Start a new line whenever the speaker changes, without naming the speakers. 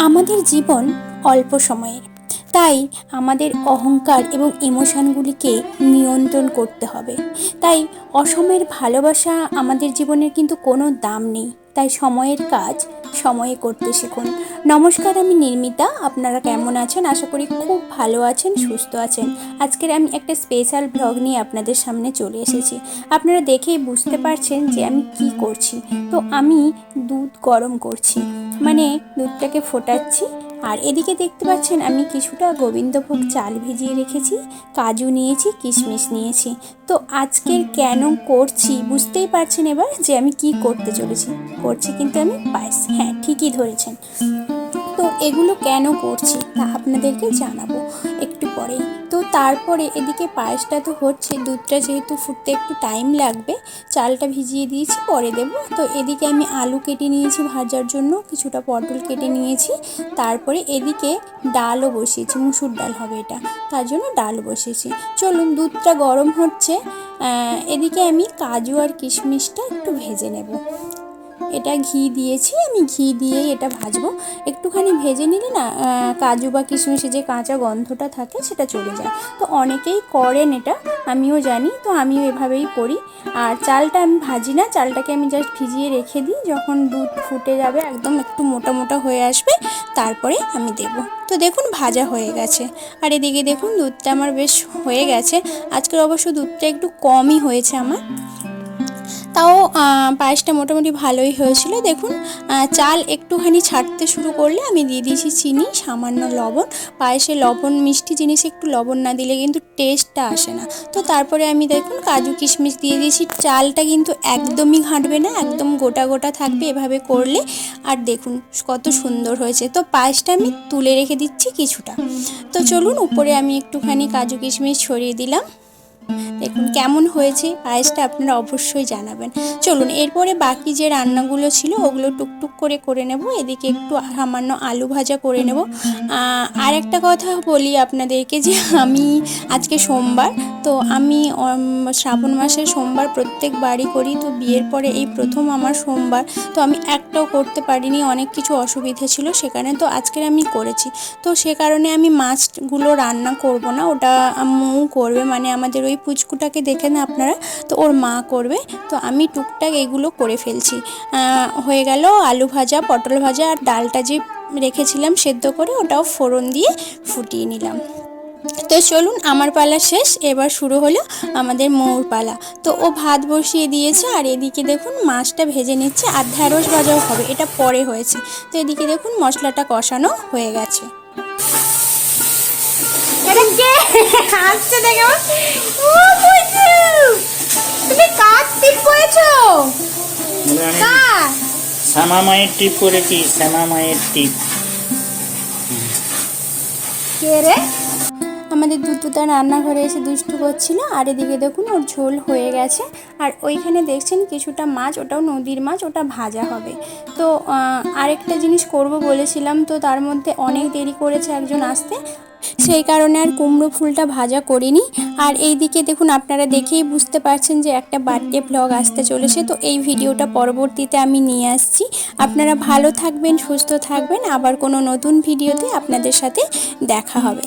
আমাদের জীবন অল্প সময়ের, তাই আমাদের অহংকার এবং ইমোশনগুলিকে নিয়ন্ত্রণ করতে হবে। তাই অসময়ের ভালোবাসা আমাদের জীবনের কিন্তু কোনো দাম নেই। তাই সময়ের কাজ সময়ে করতে শিখুন। নমস্কার, আমি নির্মিতা। আপনারা কেমন আছেন? আশা করি খুব ভালো আছেন, সুস্থ আছেন। আজকের আমি একটা স্পেশাল ব্লগ নিয়ে আপনাদের সামনে চলে এসেছি। আপনারা দেখেই বুঝতে পারছেন যে আমি কি করছি। তো আমি দুধ গরম করছি, মানে দুধটাকে ফোটাচ্ছি। আর এদিকে দেখতে পাচ্ছেন আমি কিছুটা গোবিন্দভোগ চাল ভিজিয়ে রেখেছি, কাজু নিয়েছি, কিশমিশ নিয়েছি। তো আজকের কেন করছি বুঝতেই পারছেন এবার যে আমি কি করতে চলেছি। করছি কিন্তু আমি পায়েস। হ্যাঁ, ঠিকই ধরেছেন। তো এগুলো কেন করছি তা আপনাদেরকে জানাবো একটু পরেই। তো তারপরে এদিকে পায়েসটা তো হচ্ছে, দুধটা যেহেতু ফুটতে একটু টাইম লাগবে, চালটা ভিজিয়ে দিয়েছি, পরে দেব। তো এদিকে আমি আলু কেটে নিয়েছি ভাজার জন্য, কিছুটা পটল কেটে নিয়েছি। তারপরে এদিকে ডালও বসিয়েছি, মুসুর ডাল হবে এটা, তার জন্য ডাল বসিয়েছি। চলুন, দুধটা গরম হচ্ছে। এদিকে আমি কাজু আর কিশমিশটা একটু ভেজে নেব। এটা ঘি দিয়েছি, আমি ঘি দিয়েই এটা ভাজবো। একটুখানি ভেজে নিলে না কাজু বা কিশমিশে যে কাঁচা গন্ধটা থাকে সেটা চলে যায়। তো অনেকেই করেন এটা, আমিও জানি, তো আমিও এভাবেই করি। আর চালটা আমি ভাজি না, চালটাকে আমি জাস্ট ভিজিয়ে রেখে দিই। যখন দুধ ফুটে যাবে, একদম একটু মোটা মোটা হয়ে আসবে, তারপরে আমি দেব। তো দেখুন ভাজা হয়ে গেছে। আর এদিকে দেখুন দুধটা আমার বেশ হয়ে গেছে। আজকের অবশ্য দুধটা একটু কমই হয়েছে আমার, তাও পায়েসটা মোটামুটি ভালোই হয়েছিল। দেখুন চাল একটুখানি ছাড়তে শুরু করলে আমি দিয়ে দিয়েছি চিনি, সামান্য লবণ। পায়েসে লবণ, মিষ্টি জিনিসে একটু লবণ না দিলে কিন্তু টেস্টটা আসে না। তো তারপরে আমি দেখুন কাজু কিশমিশ দিয়ে দিয়েছি। চালটা কিন্তু একদমই ঘাঁটবে না, একদম গোটা গোটা থাকবে এভাবে করলে। আর দেখুন কত সুন্দর হয়েছে। তো পায়েসটা আমি তুলে রেখে দিচ্ছি কিছুটা। তো চলুন, উপরে আমি একটুখানি কাজু কিশমিশ ছড়িয়ে দিলাম। দেখুন কেমন হয়েছে পায়েসটা, আপনারা অবশ্যই জানাবেন। চলুন, এরপরে বাকি যে রান্নাগুলো ছিল ওগুলো টুকটুক করে করে নেব। এদিকে একটু সামান্য আলু ভাজা করে নেব। আর একটা কথা বলি আপনাদেরকে, যে আমি আজকে সোমবার, তো আমি শ্রাবণ মাসের সোমবার প্রত্যেকবারই করি। তো বিয়ের পরে এই প্রথম আমার সোমবার, তো আমি একটাও করতে পারিনি, অনেক কিছু অসুবিধা ছিল সেখানে। তো আজকের আমি করেছি, তো সে কারণে আমি মাছগুলো রান্না করব না, ওটা আম্মু করবে, মানে আমাদের ওই পুচকুটাকে দেখে না আপনারা, তো ওর মা করবে। তো আমি টুকটাক এগুলো করে ফেলছি। হয়ে গেল আলু ভাজা, পটল ভাজা, আর ডালটা যে রেখেছিলাম সেদ্ধ করে, ওটাও ফোড়ন দিয়ে ফুটিয়ে নিলাম। তো চলুন, আমার পালা শেষ, এবার শুরু হলো আমাদের মৌর পালা। তো ও ভাত বসিয়ে দিয়েছে, আর এদিকে দেখুন মাছটা ভেজে নিচ্ছে, আর ঢ্যাঁড়স ভাজাও হবে, এটা পরে হয়েছে। তো এদিকে দেখুন মশলাটা কষানো হয়ে গেছে।
তুমি কার টিপ করেছো?
শ্যামা মায়ের টিপ করেছি, শ্যামা মায়ের টিপ।
কে রে?
আমাদের দুধটা রান্নাঘরে এসে দুষ্টু করছিল। আর এদিকে দেখুন ওর ঝোল হয়ে গেছে। আর ওইখানে দেখছেন কিছুটা মাছ, ওটাও নদীর মাছ, ওটা ভাজা হবে। তো আরেকটা জিনিস করব বলেছিলাম, তো তার মধ্যে অনেক দেরি করেছে একজন আসতে, সেই কারণে আর কুমড়ো ফুলটা ভাজা করিনি। আর এই দিকে দেখুন, আপনারা দেখেই বুঝতে পারছেন যে একটা বার্থডে ব্লগ আসতে চলেছে। তো এই ভিডিওটা পরবর্তীতে আমি নিয়ে আসছি। আপনারা ভালো থাকবেন, সুস্থ থাকবেন, আবার কোনো নতুন ভিডিওতে আপনাদের সাথে দেখা হবে।